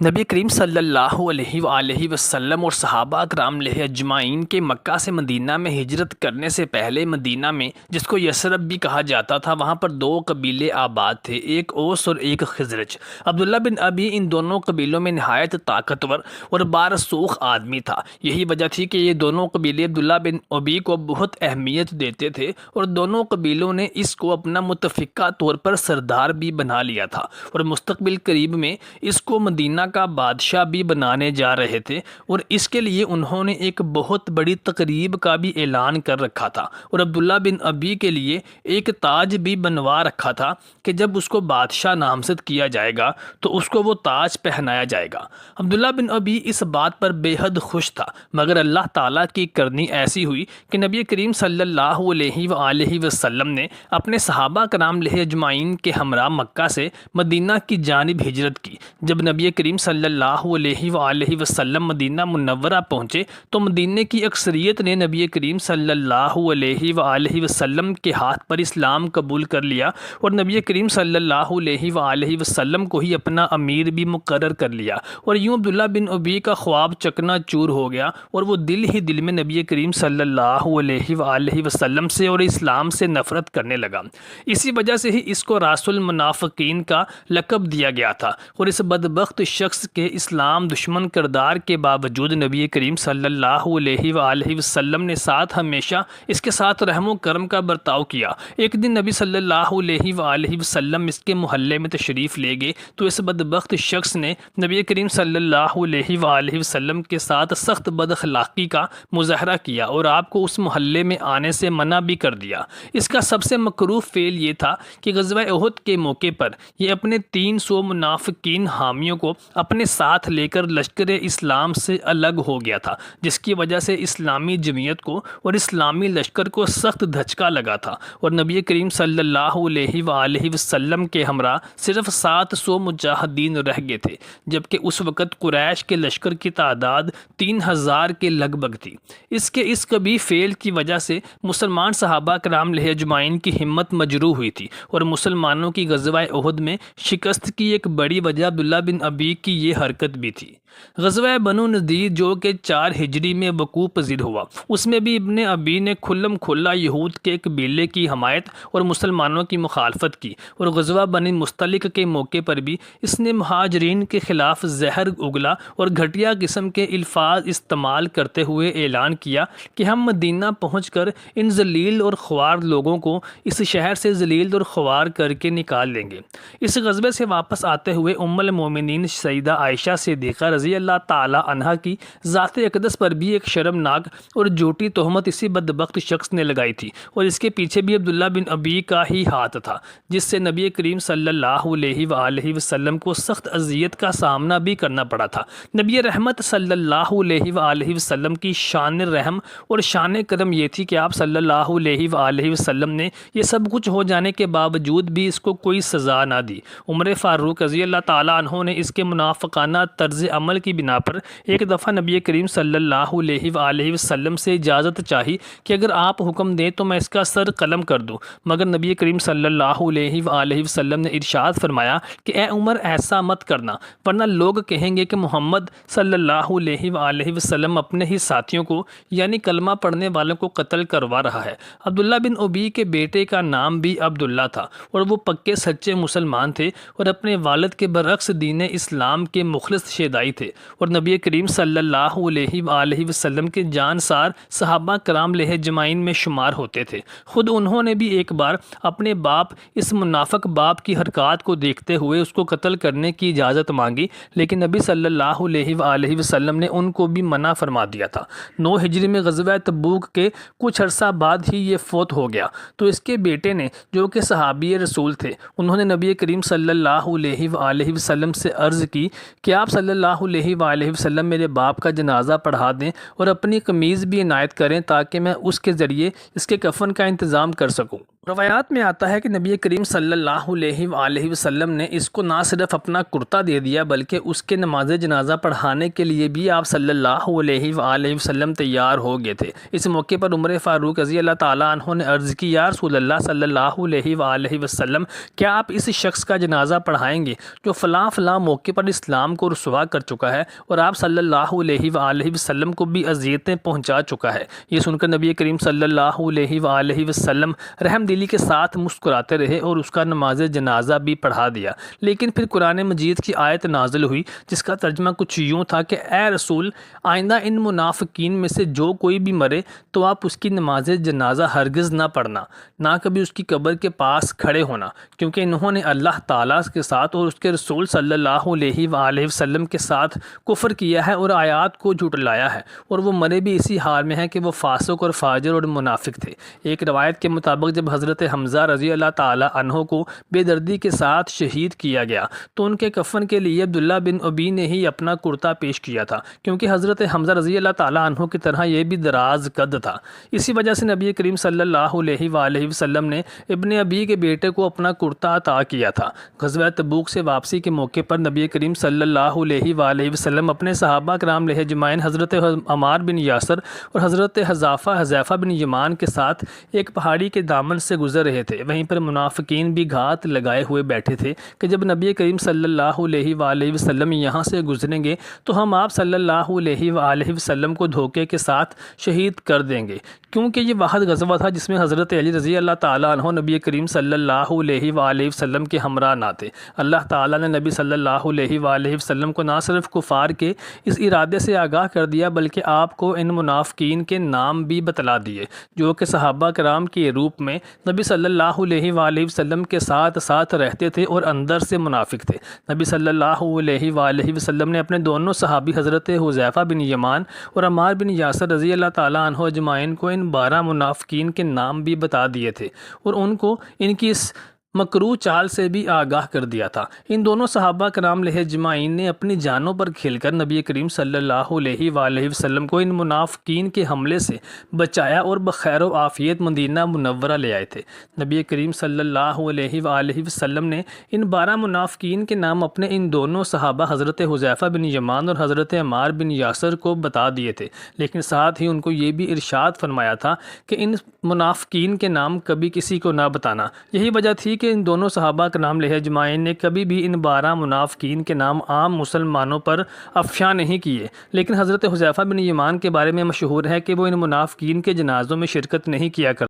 نبی کریم صلی اللہ علیہ وآلہ وسلم اور صحابہ اکرام علیہ اجمعین کے مکہ سے مدینہ میں ہجرت کرنے سے پہلے مدینہ میں، جس کو یثرب بھی کہا جاتا تھا، وہاں پر دو قبیلے آباد تھے، ایک اوس اور ایک خزرج۔ عبداللہ بن ابی ان دونوں قبیلوں میں نہایت طاقتور اور بارسوخ آدمی تھا۔ یہی وجہ تھی کہ یہ دونوں قبیلے عبداللہ بن ابی کو بہت اہمیت دیتے تھے، اور دونوں قبیلوں نے اس کو اپنا متفقہ طور پر سردار بھی بنا لیا تھا، اور مستقبل قریب میں اس کو مدینہ کا بادشاہ بھی بنانے جا رہے تھے، اور اس کے لیے انہوں نے ایک بہت بڑی تقریب کا بھی اعلان کر رکھا تھا، اور عبداللہ بن ابی کے لیے ایک تاج بھی بنوا رکھا تھا کہ جب اس کو بادشاہ نامزد کیا جائے گا تو اس کو وہ تاج پہنایا جائے گا۔ عبداللہ بن ابی اس بات پر بے حد خوش تھا، مگر اللہ تعالیٰ کی کرنی ایسی ہوئی کہ نبی کریم صلی اللہ علیہ وآلہ وسلم نے اپنے صحابہ کرام علیہ اجمعین کے ہمراہ مکہ سے مدینہ کی جانب ہجرت کی۔ جب نبی کریم صلی اللہ علیہ وآلہ وسلم مدینہ منورہ پہنچے تو مدینہ کی اکثریت نے نبی کریم صلی اللہ علیہ وآلہ وسلم کے ہاتھ پر اسلام قبول کر لیا، اور نبی کریم صلی اللہ علیہ وآلہ وسلم کو ہی اپنا امیر بھی مقرر کر لیا، اور یوں عبداللہ بن ابی کا خواب چکنا چور ہو گیا، اور وہ دل ہی دل میں نبی کریم صلی اللہ علیہ وآلہ وسلم سے اور اسلام سے نفرت کرنے لگا۔ اسی وجہ سے ہی اس کو راس المنافقین کا لقب دیا گیا تھا، اور اس بدبخت شخص کے اسلام دشمن کردار کے باوجود نبی کریم صلی اللہ علیہ وآلہ وسلم نے ساتھ ہمیشہ اس کے ساتھ رحم و کرم کا برتاؤ کیا۔ ایک دن نبی صلی اللہ علیہ وآلہ وسلم اس کے محلے میں تشریف لے گئے تو اس بدبخت شخص نے نبی کریم صلی اللہ علیہ وآلہ وسلم کے ساتھ سخت بد اخلاقی کا مظاہرہ کیا، اور آپ کو اس محلے میں آنے سے منع بھی کر دیا۔ اس کا سب سے مکروہ فعل یہ تھا کہ غزوہ احد کے موقع پر یہ اپنے 300 منافقین حامیوں کو اپنے ساتھ لے کر لشکر اسلام سے الگ ہو گیا تھا، جس کی وجہ سے اسلامی جمعیت کو اور اسلامی لشکر کو سخت دھچکا لگا تھا، اور نبی کریم صلی اللہ علیہ وآلہ وسلم کے ہمراہ صرف 700 مجاہدین رہ گئے تھے، جبکہ اس وقت قریش کے لشکر کی تعداد 3000 کے لگ بھگ تھی۔ اس کبھی فعل کی وجہ سے مسلمان صحابہ کرام علیہ اجمعین کی ہمت مجروح ہوئی تھی، اور مسلمانوں کی غزوہ احد میں شکست کی ایک بڑی وجہ عبداللہ بن ابی کی یہ حرکت بھی تھی۔ غزوہ بنو نذیر جو کہ 4 ہجری میں وقوع پذیر ہوا، اس میں بھی ابن ابی نے کھلم کھلا یہود کے قبیلے کی حمایت اور مسلمانوں کی مخالفت کی، اور غزوہ بنی مستلق کے موقع پر بھی اس نے مہاجرین کے خلاف زہر اگلا اور گھٹیا قسم کے الفاظ استعمال کرتے ہوئے اعلان کیا کہ ہم مدینہ پہنچ کر ان ذلیل اور خوار لوگوں کو اس شہر سے ذلیل اور خوار کر کے نکال لیں گے۔ اس غزوے سے واپس آتے ہوئے ام المومنین سیدہ عائشہ صدیقہ رضی اللہ تعالی عنہا کی ذات اقدس پر بھی ایک شرمناک اور جھوٹی تہمت اسی بدبخت شخص نے لگائی تھی، اور اس کے پیچھے بھی عبداللہ بن ابی کا ہی ہاتھ تھا، جس سے نبی کریم صلی اللہ علیہ وآلہ وسلم کو سخت اذیت کا سامنا بھی کرنا پڑا تھا۔ نبی رحمت صلی اللہ علیہ وآلہ وسلم کی شان رحم اور شان کرم یہ تھی کہ آپ صلی اللہ علیہ وآلہ وسلم نے یہ سب کچھ ہو جانے کے باوجود بھی اس کو کوئی سزا نہ دی۔ عمر فاروق رضی اللہ تعالیٰ عنہ نے اس کے منافقانہ طرز عمل کی بنا پر ایک دفعہ نبی کریم صلی اللہ علیہ وآلہ وسلم سے اجازت چاہی کہ اگر آپ حکم دیں تو میں اس کا سر قلم کر دوں، مگر نبی کریم صلی اللہ علیہ وآلہ وسلم نے ارشاد فرمایا کہ اے عمر ایسا مت کرنا، ورنہ لوگ کہیں گے کہ محمد صلی اللہ علیہ وآلہ وسلم اپنے ہی ساتھیوں کو یعنی کلمہ پڑھنے والوں کو قتل کروا رہا ہے۔ عبداللہ بن ابی کے بیٹے کا نام بھی عبداللہ تھا، اور وہ پکے سچے مسلمان تھے اور اپنے والد کے برعکس دین اسلام کے مخلص شیدائی تھے، اور نبی کریم صلی اللہ علیہ وآلہ وسلم کے جانسار صحابہ کرام علیہ اجمعین میں شمار ہوتے تھے۔ خود انہوں نے بھی ایک بار اپنے باپ اس منافق باپ کی حرکات کو دیکھتے ہوئے اس کو قتل کرنے کی اجازت مانگی، لیکن نبی صلی اللہ علیہ وآلہ وسلم نے ان کو بھی منع فرما دیا تھا۔ 9 ہجری میں غزوہ تبوک کے کچھ عرصہ بعد ہی یہ فوت ہو گیا، تو اس کے بیٹے نے جو کہ صحابی رسول تھے، انہوں نے نبی کریم صلی اللہ علیہ وآلہ وسلم سے عرض کی کہ آپ صلی اللہ علیہ وآلہ وسلم میرے باپ کا جنازہ پڑھا دیں اور اپنی قمیض بھی عنایت کریں تاکہ میں اس کے ذریعے اس کے کفن کا انتظام کر سکوں۔ روایات میں آتا ہے کہ نبی کریم صلی اللہ علیہ وآلہ وسلم نے اس کو نہ صرف اپنا کرتا دے دیا بلکہ اس کے نماز جنازہ پڑھانے کے لیے بھی آپ صلی اللہ علیہ وآلہ وسلم تیار ہو گئے تھے۔ اس موقع پر عمر فاروق رضی اللہ تعالیٰ عنہ نے عرض کی یا رسول اللہ صلی اللہ علیہ وآلہ وسلم، کیا آپ اس شخص کا جنازہ پڑھائیں گے جو فلاں فلاں موقع پر اسلام کو رسوا کر چکا ہے اور آپ صلی اللہ علیہ وآلہ وسلم کو بھی اذیتیں پہنچا چکا ہے۔ یہ سن کر نبی کریم صلی اللہ علیہ وآلہ وسلم رحم دلی کے ساتھ مسکراتے رہے اور اس کا نماز جنازہ بھی پڑھا دیا۔ لیکن پھر قرآن مجید کی آیت نازل ہوئی جس کا ترجمہ کچھ یوں تھا کہ اے رسول، آئندہ ان منافقین میں سے جو کوئی بھی مرے تو آپ اس کی نماز جنازہ ہرگز نہ پڑھنا، نہ کبھی اس کی قبر کے پاس کھڑے ہونا، کیونکہ انہوں نے اللہ تعالیٰ کے ساتھ اور اس کے رسول صلی اللہ علیہ وآلہ وسلم کے ساتھ کفر کیا ہے اور آیات کو جھٹلایا ہے، اور وہ مرے بھی اسی حال میں ہیں کہ وہ فاسق اور فاجر اور منافق تھے۔ ایک روایت کے مطابق جب حضرت حمزہ رضی اللہ تعالیٰ عنہ کو بے دردی کے ساتھ شہید کیا گیا تو ان کے کفن کے لیے عبداللہ بن ابی نے ہی اپنا کرتا پیش کیا تھا، کیونکہ حضرت حمزہ رضی اللہ تعالیٰ عنہ کی طرح یہ بھی دراز قد تھا۔ اسی وجہ سے نبی کریم صلی اللہ علیہ وآلہ وسلم نے ابن ابی کے بیٹے کو اپنا کرتا عطا کیا تھا۔ غزوہ تبوک سے واپسی کے موقع پر نبی کریم صلی اللہ علیہ وآلہ وسلم اپنے صحابہ کرام علیہ اجمعین حضرت عمار بن یاسر اور حضرت حذیفہ بن یمان کے ساتھ ایک پہاڑی کے دامن سے گزر رہے تھے۔ وہیں پر منافقین بھی گھات لگائے ہوئے بیٹھے تھے کہ جب نبی کریم صلی اللہ علیہ وآلہ وسلم یہاں سے گزریں گے تو ہم آپ صلی اللہ علیہ وآلہ وسلم کو دھوکے کے ساتھ شہید کر دیں گے، کیونکہ یہ واحد غزوہ تھا جس میں حضرت علی رضی اللہ تعالیٰ عنہ نبی کریم صلی اللہ علیہ وآلہ وسلم کے ہمراہ نہ تھے۔ اللہ تعالیٰ نے نبی صلی اللہ علیہ وآلہ وسلم کو نہ صرف کفار کے اس ارادے سے آگاہ کر دیا بلکہ آپ کو ان منافقین کے نام بھی بتلا دیے جو کہ صحابہ کرام کے روپ میں نبی صلی اللہ علیہ وآلہ وسلم کے ساتھ ساتھ رہتے تھے اور اندر سے منافق تھے۔ نبی صلی اللہ علیہ وآلہ وسلم نے اپنے دونوں صحابی حضرت حذیفہ بن یمان اور عمار بن یاسر رضی اللہ تعالیٰ عنہ اجمعین کو ان 12 منافقین کے نام بھی بتا دیے تھے اور ان کو ان کی اس مکروہ چال سے بھی آگاہ کر دیا تھا۔ ان دونوں صحابہ کرام علیہ اجمعین نے اپنی جانوں پر کھیل کر نبی کریم صلی اللہ علیہ وآلہ وسلم کو ان منافقین کے حملے سے بچایا اور بخیر و عافیت مدینہ منورہ لے آئے تھے۔ نبی کریم صلی اللہ علیہ وآلہ وسلم نے ان 12 منافقین کے نام اپنے ان دونوں صحابہ حضرت حذیفہ بن یمان اور حضرت عمار بن یاسر کو بتا دیے تھے، لیکن ساتھ ہی ان کو یہ بھی ارشاد فرمایا تھا کہ ان منافقین کے نام کبھی کسی کو نہ بتانا۔ یہی وجہ تھی کہ ان دونوں صحابہ کا نام علیہ اجمعین نے کبھی بھی ان 12 منافقین کے نام عام مسلمانوں پر افشاں نہیں کیے، لیکن حضرت حذیفہ بن یمان کے بارے میں مشہور ہے کہ وہ ان منافقین کے جنازوں میں شرکت نہیں کیا کرتے۔